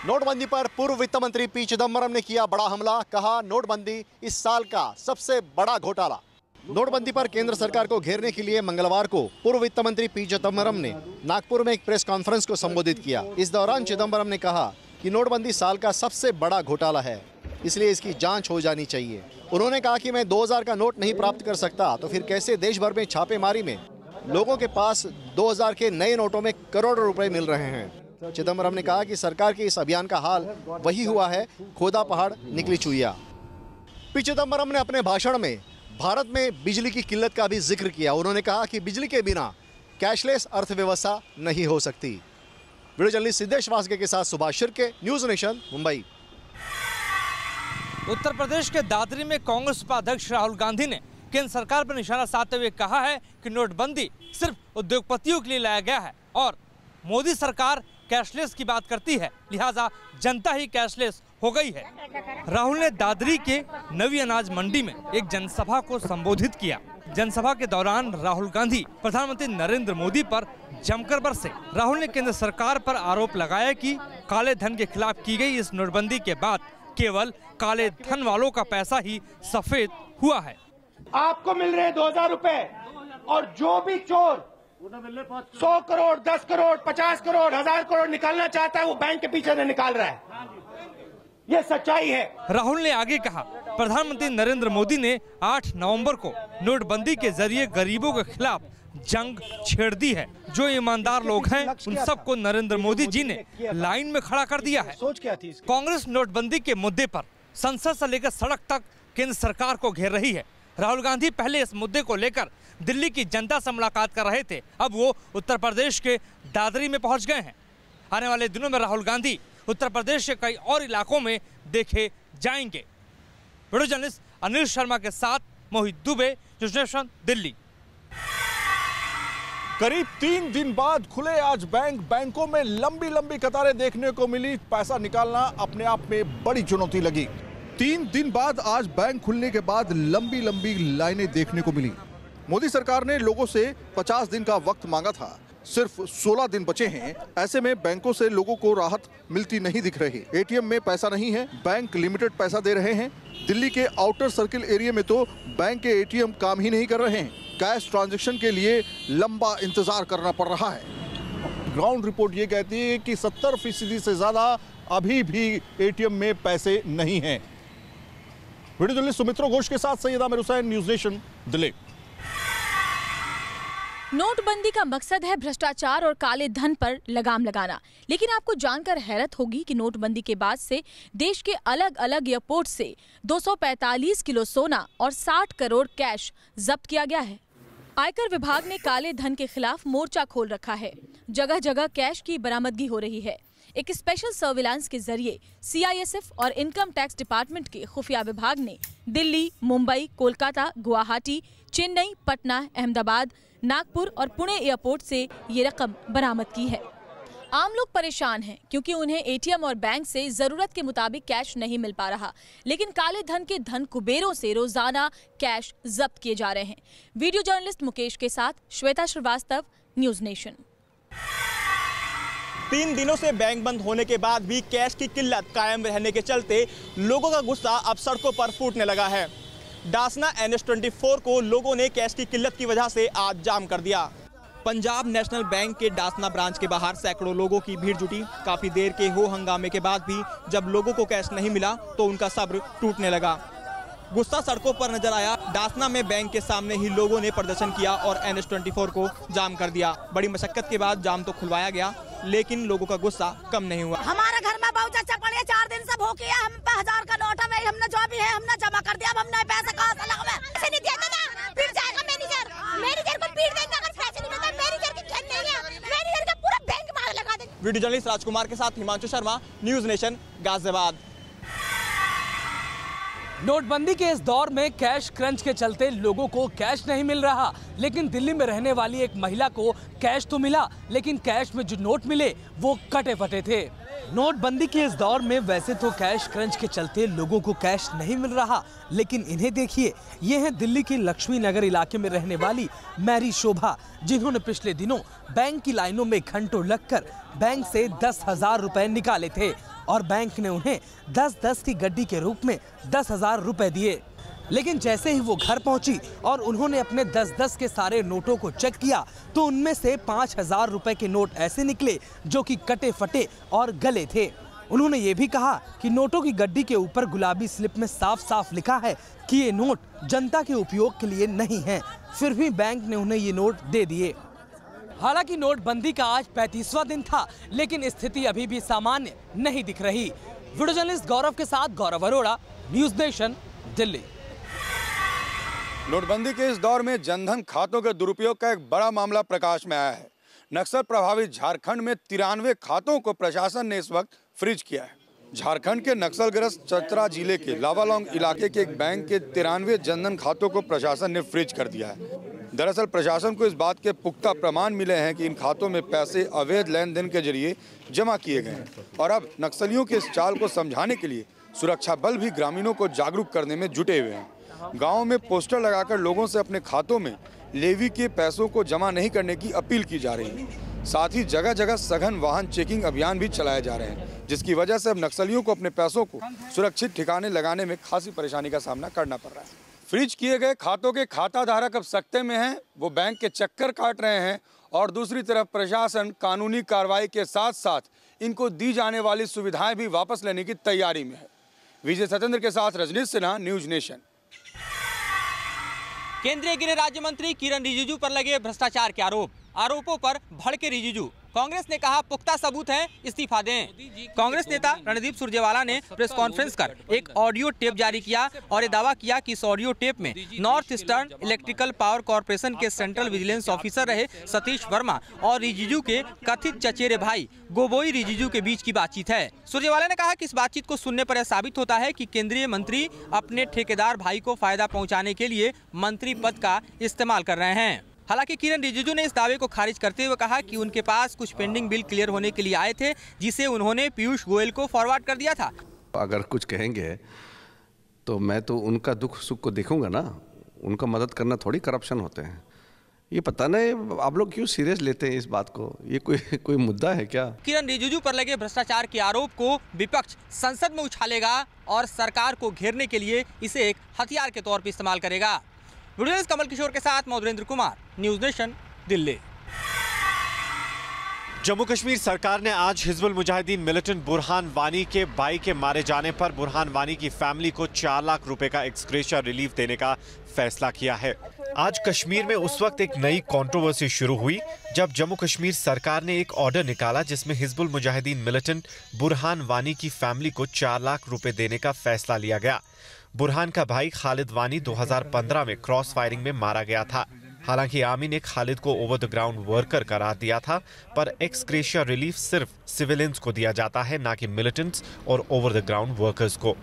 नोटबंदी पर पूर्व वित्त मंत्री पी चिदंबरम ने किया बड़ा हमला, कहा नोटबंदी इस साल का सबसे बड़ा घोटाला। नोटबंदी पर केंद्र सरकार को घेरने के लिए मंगलवार को पूर्व वित्त मंत्री पी चिदंबरम ने नागपुर में एक प्रेस कॉन्फ्रेंस को संबोधित किया। इस दौरान चिदंबरम ने कहा कि नोटबंदी साल का सबसे बड़ा घोटाला है, इसलिए इसकी जांच हो जानी चाहिए। उन्होंने कहा कि मैं 2000 का नोट नहीं प्राप्त कर सकता तो फिर कैसे देश भर में छापेमारी में लोगों के पास 2000 के नए नोटों में करोड़ों रुपए मिल रहे हैं। चिदंबरम ने कहा कि सरकार के इस अभियान का हाल वही हुआ है, खोदा पहाड़ निकली चुइया। पी चिदंबरम ने अपने भाषण में भारत में बिजली की किल्लत का भी जिक्र किया। उन्होंने कहा कि बिजली के बिना कैशलेस अर्थव्यवस्था नहीं हो सकती। वीडियो जर्नलिस्ट सिद्धेश वासके के साथ सुभाष शिर्के, न्यूज नेशन, मुंबई। उत्तर प्रदेश के दादरी में कांग्रेस उपाध्यक्ष राहुल गांधी ने केंद्र सरकार पर निशाना साधते हुए कहा है कि नोटबंदी सिर्फ उद्योगपतियों के लिए लाया गया है और मोदी सरकार कैशलेस की बात करती है, लिहाजा जनता ही कैशलेस हो गई है। राहुल ने दादरी के नवी अनाज मंडी में एक जनसभा को संबोधित किया। जनसभा के दौरान राहुल गांधी प्रधानमंत्री नरेंद्र मोदी पर जमकर बरसे। राहुल ने केंद्र सरकार पर आरोप लगाया कि काले धन के खिलाफ की गई इस नोटबंदी के बाद केवल काले धन वालों का पैसा ही सफेद हुआ है। आपको मिल रहे 2000 रुपए और जो भी चोर 100 करोड़, 10 करोड़, 50 करोड़, 1000 करोड़ निकालना चाहता है वो बैंक के पीछे से निकाल रहा है। ये सच्चाई है। राहुल ने आगे कहा, प्रधानमंत्री नरेंद्र मोदी ने 8 नवंबर को नोटबंदी के जरिए गरीबों के खिलाफ जंग छेड़ दी है। जो ईमानदार लोग हैं उन सबको नरेंद्र मोदी जी ने लाइन में खड़ा कर दिया है। कांग्रेस नोटबंदी के मुद्दे पर संसद से लेकर सड़क तक केंद्र सरकार को घेर रही है। राहुल गांधी पहले इस मुद्दे को लेकर दिल्ली की जनता से मुलाकात कर रहे थे, अब वो उत्तर प्रदेश के दादरी में पहुंच गए हैं। आने वाले दिनों में राहुल गांधी उत्तर प्रदेश के कई और इलाकों में देखे जाएंगे। वीडियो जर्नलिस्ट अनिल शर्मा के साथ मोहित दुबे, न्यूज़ नेशन, दिल्ली। करीब 3 दिन बाद खुले आज बैंकों में लंबी लंबी कतारें देखने को मिली। पैसा निकालना अपने आप में बड़ी चुनौती लगी। 3 दिन बाद आज बैंक खुलने के बाद लंबी लंबी लाइनें देखने को मिली। मोदी सरकार ने लोगों से 50 दिन का वक्त मांगा था, सिर्फ 16 दिन बचे हैं। ऐसे में बैंकों से लोगों को राहत मिलती नहीं दिख रही। एटीएम में पैसा नहीं है, बैंक लिमिटेड पैसा दे रहे हैं। दिल्ली के आउटर सर्किल एरिया में तो बैंक के एटीएम काम ही नहीं कर रहे हैं। कैश ट्रांजैक्शन के लिए लंबा इंतजार करना पड़ रहा है। ग्राउंड रिपोर्ट ये कहती है कि 70% से ज्यादा अभी भी एटीएम में पैसे नहीं हैं। वीडियो जर्नलिस्ट सुमित्रो घोष के साथ सैयद आमिर हुसैन, न्यूज नेशन, दिल्ली। नोटबंदी का मकसद है भ्रष्टाचार और काले धन पर लगाम लगाना, लेकिन आपको जानकर हैरत होगी कि नोटबंदी के बाद से देश के अलग अलग एयरपोर्ट से 245 किलो सोना और 60 करोड़ कैश जब्त किया गया है। आयकर विभाग ने काले धन के खिलाफ मोर्चा खोल रखा है। जगह जगह कैश की बरामदगी हो रही है। एक स्पेशल सर्विलांस के जरिए CISF और इनकम टैक्स डिपार्टमेंट के खुफिया विभाग ने दिल्ली, मुंबई, कोलकाता, गुवाहाटी, चेन्नई, पटना, अहमदाबाद, नागपुर और पुणे एयरपोर्ट से ये रकम बरामद की है। आम लोग परेशान हैं क्योंकि उन्हें एटीएम और बैंक से जरूरत के मुताबिक कैश नहीं मिल पा रहा, लेकिन काले धन के धन कुबेरों से रोजाना कैश जब्त किए जा रहे हैं। वीडियो जर्नलिस्ट मुकेश के साथ श्वेता श्रीवास्तव, न्यूज नेशन। 3 दिनों से बैंक बंद होने के बाद भी कैश की किल्लत कायम रहने के चलते लोगों का गुस्सा अब सड़कों पर फूटने लगा है। डासना NH24 को लोगों ने कैश की किल्लत की वजह से आज जाम कर दिया। पंजाब नेशनल बैंक के डासना ब्रांच के बाहर सैकड़ों लोगों की भीड़ जुटी। काफी देर के हो हंगामे के बाद भी जब लोगों को कैश नहीं मिला तो उनका सब्र टूटने लगा। गुस्सा सड़कों पर नजर आया। डासना में बैंक के सामने ही लोगों ने प्रदर्शन किया और NH24 को जाम कर दिया। बड़ी मशक्कत के बाद जाम तो खुलवाया गया, लेकिन लोगों का गुस्सा कम नहीं हुआ। हमारे घर में बहुत अच्छा पड़े 4 दिन से भूखी है। हम पे 1000 का नोट है, हमने जो भी है हमने जमा कर दिया। अब हमने पैसा कहाँ से लगावे? पैसे नहीं देता ना, पीट जाएगा मैनेजर को पीट देंगे अगर पैसे नहीं देता। मैनेजर की खेल नहीं है, मैनेजर का पूरा बैंक मार लगा देंगे। वीडियो जर्नलिस्ट राजकुमार के साथ हिमांशु शर्मा, न्यूज नेशन, गाजियाबाद। नोटबंदी के इस दौर में कैश क्रंच के चलते लोगों को कैश नहीं मिल रहा, लेकिन दिल्ली में रहने वाली एक महिला को कैश तो मिला, लेकिन कैश में जो नोट मिले वो कटे फटे थे। नोटबंदी के इस दौर में वैसे तो कैश क्रंच के चलते लोगों को कैश नहीं मिल रहा, लेकिन इन्हें देखिए, ये है दिल्ली के लक्ष्मी नगर इलाके में रहने वाली मैरी शोभा, जिन्होंने पिछले दिनों बैंक की लाइनों में घंटों लगकर बैंक से 10,000 रुपए निकाले थे। और बैंक ने उन्हें 10-10 की गड्डी के रूप में 10,000 रुपए दिए। लेकिन जैसे ही वो घर पहुंची और उन्होंने अपने 10-10 के सारे नोटों को चेक किया तो उनमें से 5,000 रुपए के नोट ऐसे निकले जो कि कटे फटे और गले थे। उन्होंने ये भी कहा कि नोटों की गड्डी के ऊपर गुलाबी स्लिप में साफ साफ लिखा है कि ये नोट जनता के उपयोग के लिए नहीं है, फिर भी बैंक ने उन्हें ये नोट दे दिए। हालांकि नोटबंदी का आज 35वां दिन था, लेकिन स्थिति अभी भी सामान्य नहीं दिख रही। वीडियो जर्नलिस्ट गौरव के साथ गौरव अरोड़ा, न्यूज़ नेशन, दिल्ली। नोटबंदी के इस दौर में जनधन खातों के दुरुपयोग का एक बड़ा मामला प्रकाश में आया है। नक्सल प्रभावित झारखंड में 93 खातों को प्रशासन ने इस वक्त फ्रीज किया है। झारखंड के नक्सलग्रस्त चतरा जिले के लावालौंग इलाके के एक बैंक के 93 जनधन खातों को प्रशासन ने फ्रीज कर दिया है। दरअसल प्रशासन को इस बात के पुख्ता प्रमाण मिले हैं कि इन खातों में पैसे अवैध लेन देन के जरिए जमा किए गए हैं और अब नक्सलियों के इस चाल को समझाने के लिए सुरक्षा बल भी ग्रामीणों को जागरूक करने में जुटे हुए हैं। गाँव में पोस्टर लगाकर लोगों से अपने खातों में लेवी के पैसों को जमा नहीं करने की अपील की जा रही है। साथ ही जगह जगह सघन वाहन चेकिंग अभियान भी चलाए जा रहे हैं, जिसकी वजह से अब नक्सलियों को अपने पैसों को सुरक्षित ठिकाने लगाने में खासी परेशानी का सामना करना पड़ रहा है। फ्रीज किए गए खातों के खाता धारक अब सकते में हैं, वो बैंक के चक्कर काट रहे हैं और दूसरी तरफ प्रशासन कानूनी कार्रवाई के साथ साथ इनको दी जाने वाली सुविधाएं भी वापस लेने की तैयारी में है। विजय सत्येंद्र के साथ रजनीश सिन्हा, न्यूज नेशन। केंद्रीय गृह राज्य मंत्री किरण रिजिजू पर लगे भ्रष्टाचार के आरोपों पर भड़के रिजिजू। कांग्रेस ने कहा पुख्ता सबूत है, इस्तीफा दें। कांग्रेस नेता रणदीप सुरजेवाला ने प्रेस कॉन्फ्रेंस कर एक ऑडियो टेप जारी किया और ये दावा किया कि इस ऑडियो टेप में north eastern electrical power corporation के सेंट्रल विजिलेंस ऑफिसर रहे सतीश वर्मा और रिजिजू के कथित चचेरे भाई गोबोई रिजिजू के बीच की बातचीत है। सुरजेवाला ने कहा कि इस बातचीत को सुनने पर यह साबित होता है कि केंद्रीय मंत्री अपने ठेकेदार भाई को फायदा पहुँचाने के लिए मंत्री पद का इस्तेमाल कर रहे हैं। हालांकि किरण रिजिजू ने इस दावे को खारिज करते हुए कहा कि उनके पास कुछ पेंडिंग बिल क्लियर होने के लिए आए थे, जिसे उन्होंने पीयूष गोयल को फॉरवर्ड कर दिया था। अगर कुछ कहेंगे तो मैं तो उनका दुख सुख को देखूंगा ना, उनका मदद करना थोड़ी करप्शन होते हैं। ये पता नहीं आप लोग क्यों सीरियस लेते हैं इस बात को, ये कोई मुद्दा है क्या? किरण रिजिजू पर लगे भ्रष्टाचार के आरोप को विपक्ष संसद में उछालेगा और सरकार को घेरने के लिए इसे एक हथियार के तौर पर इस्तेमाल करेगा। वीडियो कमल किशोर के साथ मधुरेंद्र कुमार, न्यूज़ नेशन, दिल्ली। जम्मू कश्मीर सरकार ने आज हिजबुल मुजाहिदीन मिलिटेंट बुरहान वानी के भाई के मारे जाने पर बुरहान वानी की फैमिली को 4 लाख रुपए का एक्सग्रेशिया रिलीफ देने का फैसला किया है। आज कश्मीर में उस वक्त एक नई कंट्रोवर्सी शुरू हुई जब जम्मू कश्मीर सरकार ने एक ऑर्डर निकाला जिसमें हिजबुल मुजाहिदीन मिलिटेंट बुरहान वानी की फैमिली को 4 लाख रुपए देने का फैसला लिया गया। बुरहान का भाई खालिद वानी 2015 में क्रॉस फायरिंग में मारा गया था। हालांकि आर्मी ने खालिद को ओवर द ग्राउंड वर्कर करार दिया था, पर एक्स ग्रेशिया रिलीफ सिर्फ सिविलियंस को दिया जाता है, ना कि मिलिटेंट्स और ओवर द ग्राउंड वर्कर्स को।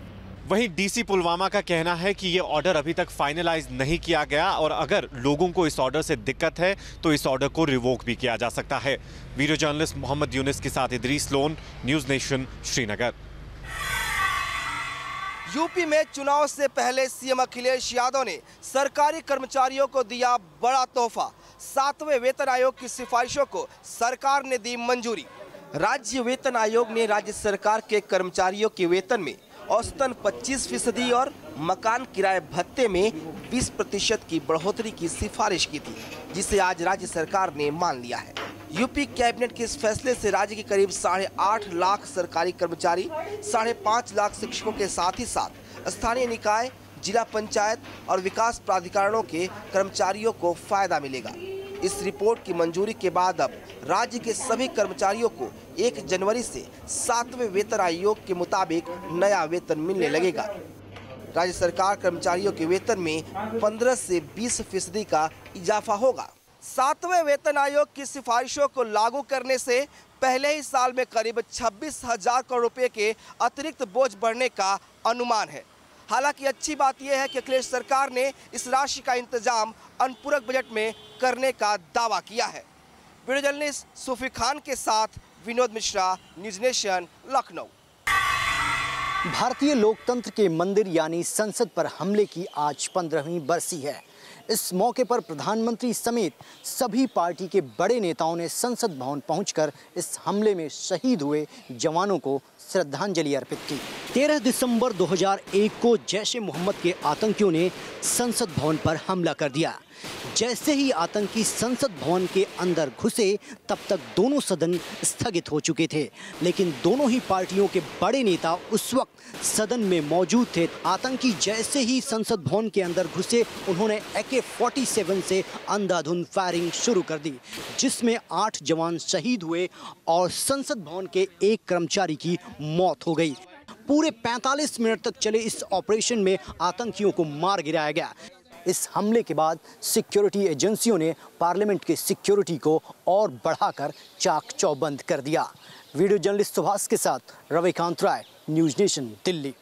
वहीं डीसी पुलवामा का कहना है कि ये ऑर्डर अभी तक फाइनलाइज नहीं किया गया और अगर लोगों को इस ऑर्डर से दिक्कत है तो इस ऑर्डर को रिवोक भी किया जा सकता है। वीडियो जर्नलिस्ट मोहम्मद यूनिस के साथ Idris loan, news nation, Srinagar. UP में चुनाव से पहले सीएम अखिलेश यादव ने सरकारी कर्मचारियों को दिया बड़ा तोहफा। 7वें वेतन आयोग की सिफारिशों को सरकार ने दी मंजूरी। राज्य वेतन आयोग ने राज्य सरकार के कर्मचारियों के वेतन में औसतन 25% और मकान किराए भत्ते में 20% की बढ़ोतरी की सिफारिश की थी, जिसे आज राज्य सरकार ने मान लिया है। यूपी कैबिनेट के इस फैसले से राज्य के करीब 8.5 लाख सरकारी कर्मचारी, 5.5 लाख शिक्षकों के साथ ही साथ स्थानीय निकाय, जिला पंचायत और विकास प्राधिकरणों के कर्मचारियों को फायदा मिलेगा। इस रिपोर्ट की मंजूरी के बाद अब राज्य के सभी कर्मचारियों को 1 जनवरी से 7वें वेतन आयोग के मुताबिक नया वेतन मिलने लगेगा। राज्य सरकार कर्मचारियों के वेतन में 15 से 20% का इजाफा होगा। 7वें वेतन आयोग की सिफारिशों को लागू करने से पहले ही साल में करीब 26,000 करोड़ रुपए के अतिरिक्त बोझ बढ़ने का अनुमान है। हालांकि अच्छी बात यह है कि अखिलेश सरकार ने इस राशि का इंतजाम अनुपूरक बजट में करने का दावा किया है। वीडियो जर्नलिस्ट सूफी खान के साथ विनोद मिश्रा, न्यूज़ नेशन, लखनऊ। भारतीय लोकतंत्र के मंदिर यानी संसद पर हमले की आज 15वीं बरसी है। इस मौके पर प्रधानमंत्री समेत सभी पार्टी के बड़े नेताओं ने संसद भवन पहुंचकर इस हमले में शहीद हुए जवानों को श्रद्धांजलि अर्पित की। 13 दिसंबर 2001 को जैश ए मोहम्मद के आतंकियों ने संसद भवन पर हमला कर दिया। जैसे ही आतंकी संसद भवन के अंदर घुसे तब तक दोनों सदन स्थगित हो चुके थे, लेकिन दोनों ही पार्टियों के बड़े नेता उस वक्त सदन में मौजूद थे। आतंकी जैसे ही संसद भवन के अंदर घुसे उन्होंने AK-47 से अंधाधुंध फायरिंग शुरू कर दी, जिसमें 8 जवान शहीद हुए और संसद भवन के एक कर्मचारी की मौत हो गई। पूरे 45 मिनट तक चले इस ऑपरेशन में आतंकियों को मार गिराया गया। इस हमले के बाद सिक्योरिटी एजेंसियों ने पार्लियामेंट के सिक्योरिटी को और बढ़ाकर चाक चौबंद कर दिया। वीडियो जर्नलिस्ट सुभाष के साथ रविकांत राय, न्यूज़ नेशन, दिल्ली।